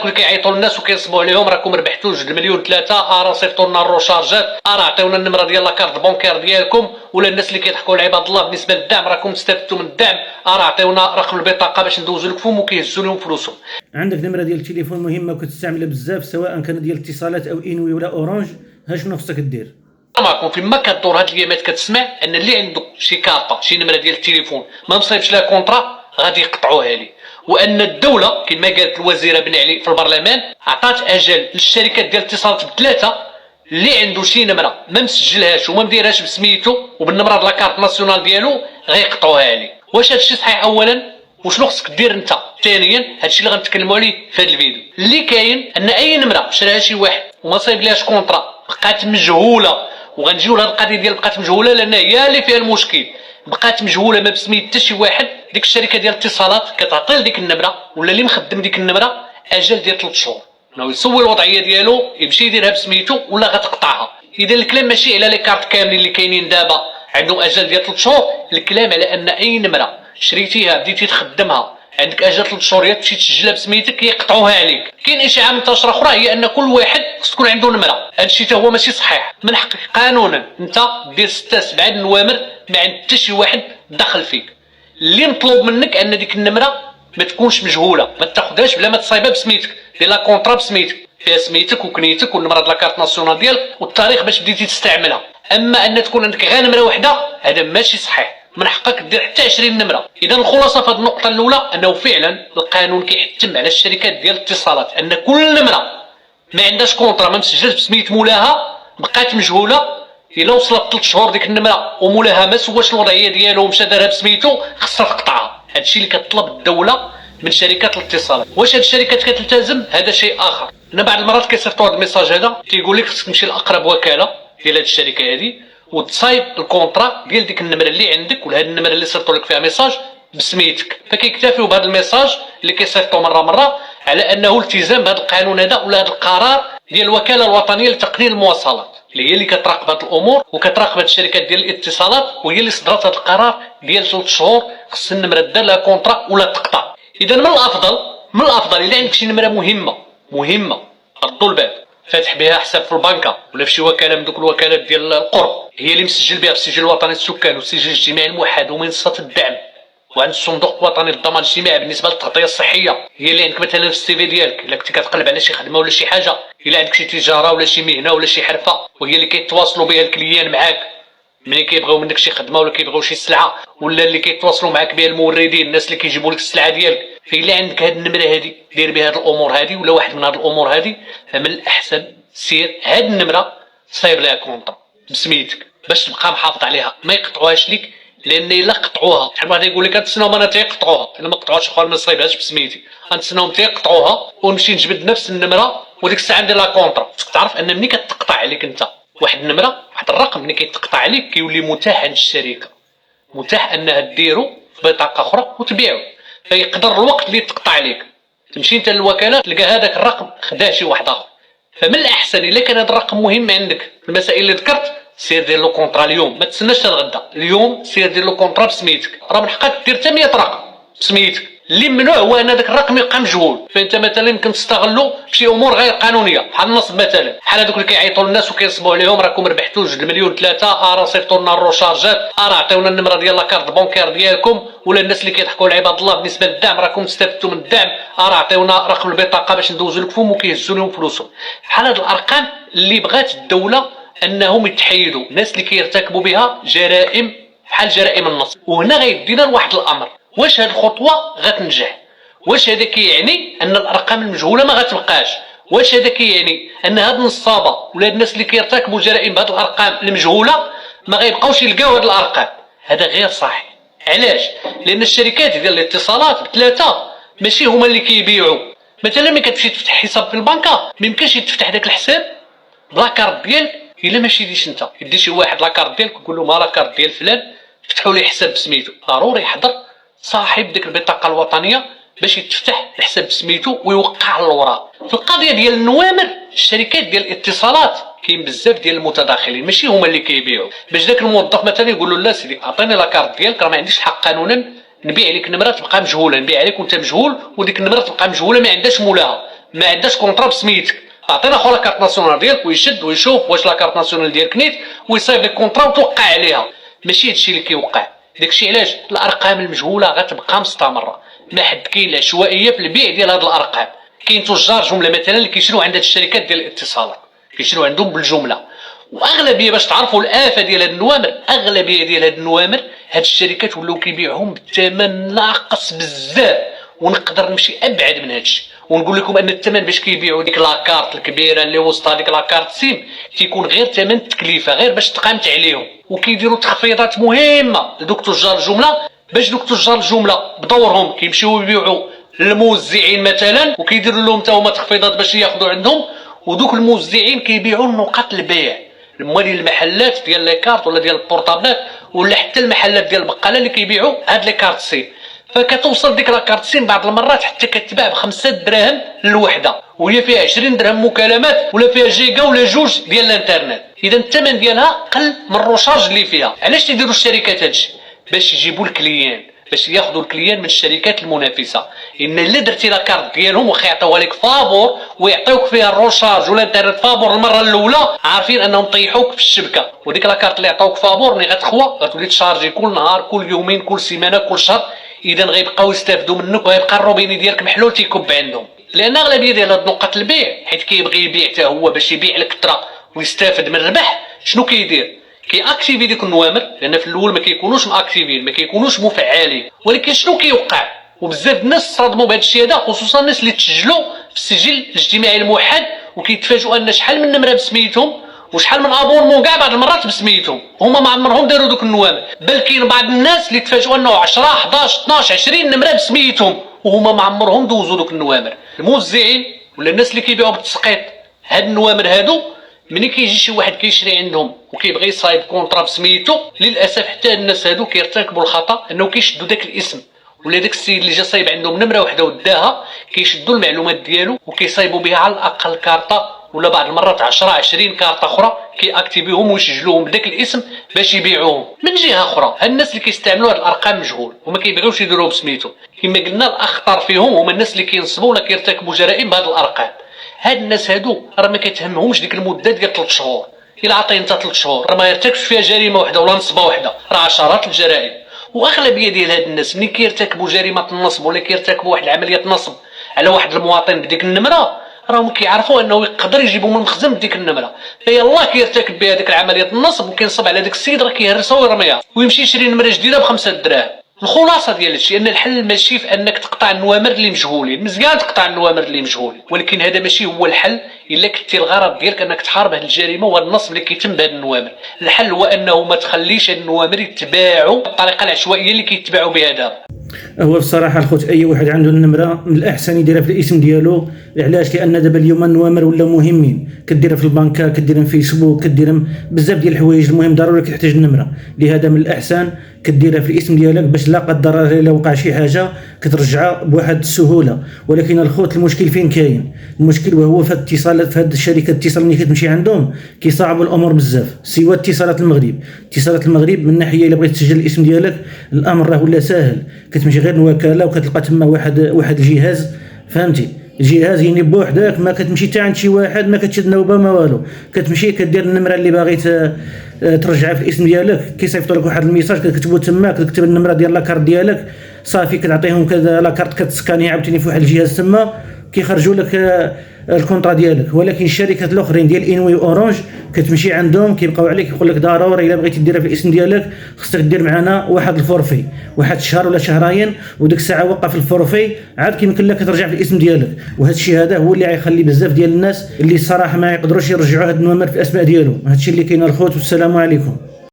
اللي كيعيطوا للناس وكينصبوا عليهم راكم ربحتوا 2 مليون 3 راه صيفطوا لنا الروشارجات، راه عطيونا النمره ديال لاكارت بونكير ديالكم، ولا الناس اللي كيضحكوا على عباد الله بالنسبه للدعم راكم استفدتوا من الدعم، راه عطيونا رقم البطاقه باش ندوزوا لكم وكيهزوا لهم فلوسهم. عندك نمره ديال التليفون مهمه وكتستعملها بزاف سواء كان ديال الاتصالات او انوي ولا اورانج، ها شنو خصك دير؟ معكم فيما كدور هاد الايامات كتسمع ان اللي عنده شي كارطه شي نمره ديال التليفون ما مصايبش لها كونطرا غادي يقطعوها ليه، وان الدوله كما قالت الوزيره بن علي في البرلمان عطات اجل للشركات ديال الاتصالات بثلاثه اللي عنده شي نمره ما مسجلهاش وما مديرهاش بسميتو وبالنمره ديال لاكارت ناسيونال ديالو غيقطعوها ليه. واش هادشي صحيح اولا؟ وشنو خصك دير انت؟ ثانيا هادشي اللي غنتكلموا عليه في هاد الفيديو. اللي كاين ان اي نمره شراها شي واحد وما صايب ليهاش كونطرا بقات مجهوله، وغنجيو لهاد القضيه ديال بقات مجهوله لان هي اللي فيها المشكل، بقات مجهوله ما بسميت حتى شي واحد، ديك الشركه ديال الاتصالات كتعطي لديك النمره ولا اللي مخدم ديك النمره اجل ديال 3 شهور انه يسوي الوضعيه ديالو يمشي يديرها بسميتو ولا غتقطعها. اذا الكلام ماشي على لي كارت كاملين اللي كاينين دابا عندهم اجل ديال 3 شهور، الكلام على ان اي نمره شريتيها بديتي تخدمها عندك اجل 3 شهور تمشي تسجلها بسميتك يقطعوها عليك. كاين اشاعه منتشره اخرى هي ان كل واحد خص تكون عنده نمره، هادشي حتى هو ماشي صحيح. من حقك قانونا انت دير 6 7 نوامر ما عند حتى شي واحد دخل فيك. اللي مطلوب منك ان ديك النمره ما تكونش مجهوله، ما تاخذهاش بلا ما تصايبها بسميتك، دير لا كونطرا بسميتك فيها سميتك وكنيتك والنمره ديال لاكارت ناسيونال ديالك والتاريخ باش بديتي تستعملها. اما ان تكون عندك غير نمره وحده هذا ماشي صحيح، من حقك دير حتى 20 نمره. اذا الخلاصه في هذه النقطه الاولى انه فعلا القانون كيحتم على الشركات ديال الاتصالات ان كل نمره ما عندهاش كونطرا ما مسجلش بسميت مولاها بقات مجهوله، الا وصلت 3 شهور ديك النمره ومولاها ما سواش الوضعيه ديالو ومشى دارها بسميتو خاصها تقطعها. هادشي اللي كتطلب الدوله من شركات الاتصالات. واش هاد الشركات كتلتزم هذا شيء اخر. انا بعض المرات كيصيفطوا هذا الميساج هذا كيقول لك خصك تمشي لاقرب وكاله ديال هاد الشركه هذه وتصايب الكونطرا ديال ديك النمره اللي عندك ولا هاد النمره اللي صيفطوا لك فيها ميساج بسميتك. فكيكتفيو بهذا الميساج اللي كيصيفطوا مره على انه التزام بهذا القانون هذا ولا هذا القرار ديال الوكاله الوطنيه لتقنين المواصلات اللي هي اللي كتراقب هذه الامور وكتراقب هذه الشركات ديال الاتصالات، وهي اللي صدرت هذا القرار ديال 3 شهور خص النمره دار لها كونطرا ولا تقطع. اذا من الافضل الا عندك شي نمره مهمه ردوا الباب فاتح بها حساب في البنكه ولا في شي وكاله من دوك الوكالات ديال القرب هي اللي مسجل بها في السجل الوطني للسكان والسجل الاجتماعي الموحد ومنصه الدعم وعند الصندوق الوطني للضمان الاجتماعي بالنسبه للتغطيه الصحيه، هي اللي عندك مثلا في السي في ديالك الا كنتي كتقلب على شي خدمه ولا شي حاجه، الا عندك شي تجاره ولا شي مهنه ولا شي حرفه وهي اللي كيتواصلوا بها الكليان معاك ملي كيبغيو منك شي خدمه ولا كيبغيو شي سلعه، ولا اللي كيتواصلوا معاك بها الموردين الناس اللي كيجيبوا لك السلعه ديالك. فإلا عندك هذه النمره هذه دير بها هذه الامور هذه ولا واحد من هذه الامور هذه، فمن الاحسن سير هذه النمره صايب لها كونطرا بسميتك باش تبقى محافظ عليها ما يقطعوهاش لك، لان الا قطعوها شحال واحد يقول لك غنتسناهم انا تيقطعوها، الا ما قطعوهاش اخويا ما صايبهاش بسميتي، غنتسناهم تيقطعوها ونمشي نجبد نفس النمره وديك الساعه ندير لا كونطرا. خصك تعرف ان ملي كتقطع عليك انت واحد النمره واحد الرقم ملي كيتقطع عليك كيولي متاح عند الشركه، متاح انها ديرو في بطاقه اخرى وتبيعو، فيقدر الوقت اللي تقطع عليك تمشي انت للوكاله تلقى هذاك الرقم خدا شي واحد اخر. فمن الاحسن الا كان هذا الرقم مهم عندك في المسائل اللي ذكرت سير دير له كونطرا اليوم، ما تسناش حتى الغدا، اليوم سير دير له كونطرا بسميتك. راه من حقك دير حتى 100 رقم بسميتك، اللي ممنوع هو ان هذاك الرقم يبقى مجهول، فانت مثلا يمكن تستغلو في شي امور غير قانونيه بحال النصب مثلا، بحال هذوك اللي كيعيطوا للناس وكينصبوا عليهم راكم ربحتوا 2 مليون 3 راه صيفطوا لنا الروشارجات، راه عطيونا النمره ديال لاكارت بونكير ديالكم، ولا الناس اللي كيضحكوا على عباد الله بالنسبه للدعم راكم استفدتوا من الدعم، راه عطيونا رقم البطاقه باش ندوزوا لكم وكيهزوا لهم فلوسهم. بحال هاد الارقام اللي بغات الدوله انهم يتحيدوا الناس اللي كيرتكبوا بها جرائم بحال جرائم النصب. وهنا غيدينا لواحد الامر، واش هاد الخطوه غتنجح؟ واش هذا كيعني ان الارقام المجهوله ما غتبقاش؟ واش هذا كيعني ان هاد النصابه ولا الناس اللي كيرتكبوا جرائم بهاد الارقام المجهوله ما غيبقاوش يلقاو هاد الارقام؟ هذا غير صحيح. علاش؟ لان الشركات ديال الاتصالات بثلاثه ماشي هما اللي كيبيعوا. مثلا ملي كتمشي تفتح حساب في البنكه ما يمكنش يتفتح داك الحساب بلاكارت ديالك الا ماشي ديش انت، يدي شي واحد لاكارت ديالك ويقول له ما لاكارت ديال فلان فتحوا لي حساب بسميتو، ضروري يحضر صاحب ديك البطاقه الوطنيه باش يتفتح الحساب بسميتو ويوقع الاوراق. في القضيه ديال النوامر الشركات ديال الاتصالات كاين بزاف ديال المتداخلين ماشي هما اللي كيبيعوا، باش داك الموظف مثلا يقول له لا سيدي عطيني لاكارت ديالك راه ما عنديش الحق قانونا نبيع لك نمره تبقى مجهوله، نبيع عليك وانت مجهول، وديك النمره تبقى مجهوله ما عندهاش مولاها، ما عندهاش كونطرا بسميتك. تعطينا خويا لاكارت ناسيونال ديالك ويشد ويشوف واش لاكارت ناسيونال ديالك نيت ويصايب لك كونطرا وتوقع عليها. ماشي هادشي اللي كيوقع. داكشي علاش الارقام المجهوله غتبقى مستمره. ما حد كاين العشوائيه في البيع ديال هاد الارقام. كاين تجار جمله مثلا اللي كيشريو عند هاد الشركات ديال الاتصالات، كيشريو عندهم بالجمله. واغلبيه باش تعرفوا الافه ديال هاد النوامر، اغلبيه ديال هاد النوامر هاد الشركات ولاو كيبيعوهم بالثمن ناقص بزاف. ونقدر نمشي ابعد من هادشي ونقول لكم ان الثمن باش كيبيعوا ديك لاكارت الكبيره اللي وسطها ديك لاكارت سيم تيكون غير ثمن التكلفه، غير باش تقامت عليهم. وكيديروا تخفيضات مهمه لدوك تجار الجمله، باش دوك تجار الجمله بدورهم كيمشيو يبيعوا للموزعين مثلا وكيديروا لهم حتى هما تخفيضات باش ياخذوا عندهم. ودوك الموزعين كيبيعوا نقاط البيع، الموالين المحلات ديال لي كارت ولا ديال البورطابلات ولا حتى المحلات ديال البقاله اللي كيبيعوا هاد لي كارت سيم. فكتوصل ديك لاكارت سيم بعض المرات حتى كتباع ب5 دراهم الوحده، وهي فيها 20 درهم مكالمات ولا فيها جيجا ولا جوج ديال الانترنت. اذا الثمن ديالها قل من الروشارج اللي فيها. علاش تيديروا الشركات هادشي؟ باش يجيبوا الكليان، باش ياخذوا الكليان من الشركات المنافسه. ان الا درتي لاكارت ديالهم واخا يعطيوها لك فابور ويعطيوك فيها الروشارج ولا الانترنت فابور المره الاولى، عارفين انهم طيحوك في الشبكه. وديك لاكارت اللي عطاوك فابور ملي غتخوى غتولي تشارجي كل نهار كل يومين كل سيمانه كل شهر. اذا غيبقاو يستافدوا منك وغيبقى الروبيني ديالك محلول تيكب عندهم. لان اغلبيه ديال هاد نقاط البيع حيت كيبغي يبيع حتى هو باش يبيع لك كثره ويستافد من الربح، شنو كيدير؟ كياكتيفي ديك النوامر، لان في الاول ما كيكونوش ماكتيفين ما كيكونوش مفعلين. ولكن شنو كيوقع؟ وبزاف الناس صادموا بهذا الشيء هذا، خصوصا الناس اللي تسجلوا في السجل الاجتماعي الموحد وكيتفاجئوا ان شحال من نمره بسميتهم وشحال من ابونمون كاع بعض المرات بسميتهم هما ما عمرهم داروا دوك النوامر. بل كاين بعض الناس اللي تفاجئوا انه 10 11 12 20 نمره بسميتهم وهما ما عمرهم دوزوا دوك النوامر. الموزعين ولا الناس اللي كيبيعوا بالتسقيط هاد النوامر هادو، ملي كيجي شي واحد كيشري عندهم وكيبغي يصايب كونطرا بسميتو، للاسف حتى الناس هادو كيرتكبوا الخطا انه كيشدوا داك الاسم ولا داك السيد اللي جا صايب عندهم نمره وحده وداها، كيشدوا المعلومات ديالو وكيصايبوا بها على الاقل كارطه ولا بعض المرات 10 20 كارطه اخرى كياكتيفيوهم ويسجلوهم بداك الاسم باش يبيعوهم. من جهه اخرى هاد الناس اللي كيستعملوا هاد الارقام مجهول وما كيبغيوش يديروه بسميتو، كما قلنا الاخطر فيهم هما الناس اللي كينصبوا ولا كيرتكبوا جرائم بهاد الارقام. هاد الناس هادو راه ما كتهمهمش ديك المده ديال 3 شهور. الا عطيه انت 3 شهور راه ما يرتكبش فيها جريمه واحده ولا نصبه واحده، راه عشرات الجرائم. واغلبيه ديال هاد الناس ملي كيرتكبوا جريمه النصب ولا كيرتكبوا واحد العمليه نصب على واحد المواطن بديك النمره، راهم كيعرفوا انه يقدر يجيبوا من المخزن بديك النمره، فيلاه كيرتكب بها ديك العمليه النصب وكينصب على داك السيد، راه كيهرسها ويرميها ويمشي يشري نمره جديده ب5 دراهم. الخلاصه ديال الشيء ان الحل ماشي في انك تقطع النوامر اللي مجهولين، مزيان تقطع النوامر اللي مجهولين، ولكن هذا ماشي هو الحل الا كنتي الغرض ديالك انك تحارب هذه الجريمه والنصب اللي كيتم بهذه النوامر. الحل هو انه ما تخليش هذه النوامر يتباعوا بالطريقه العشوائيه اللي كيتباعوا بها دابا. هو بصراحه الخوت اي واحد عنده النمره من الاحسن يديرها في الاسم ديالو. علاش؟ لان دابا اليوم النوامر ولا مهمين، كديرها في البنكه، كديرها في فيسبوك، كديرها بزاف ديال الحوايج. المهم ضروري كتحتاج النمره، لهذا من الاحسن كديرها في الاسم ديالك باش لا قدر الله الا وقع شي حاجه كترجعها بواحد السهوله. ولكن الخوت المشكل فين كاين؟ المشكل وهو في الاتصالات، في هذه الشركات الاتصال ملي كتمشي عندهم كيصعبوا الامور بزاف. سوى اتصالات المغرب، اتصالات المغرب من ناحيه الا بغيت تسجل الاسم ديالك الامر راه ولا ساهل، كتمشي غير الوكاله وكتلقى تما واحد الجهاز، فهمتي؟ الجهاز يعني بوحدك، ما كتمشي حتى عند شي واحد، ما كتشد نوبه ما والو، كتمشي كدير النمره اللي باغي ترجعها في الاسم ديالك، كيصيفطوا لك واحد الميساج كتكتبو تما، كتكتب النمره ديال لاكارت ديالك صافي، كتعطيهم كذا لاكارت كتسكانيها عاوتاني في واحد الجهاز تما كيخرجوا لك الكونطرا ديالك. ولكن الشركات الاخرين ديال انوي اورانج كتمشي عندهم كيبقاو عليك يقول لك ضروري الا بغيتي ديرها في الاسم ديالك خصك دير معنا واحد الفورفي، واحد الشهر ولا شهرين، وديك الساعه وقف الفورفي عاد كيمكن لك ترجع في الاسم ديالك. وهذا الشيء هذا هو اللي غيخلي بزاف ديال الناس اللي الصراحه ما يقدروش يرجعوا هاد النوامر في الاسماء ديالهم. هذا الشيء اللي كاين الخوت، والسلام عليكم.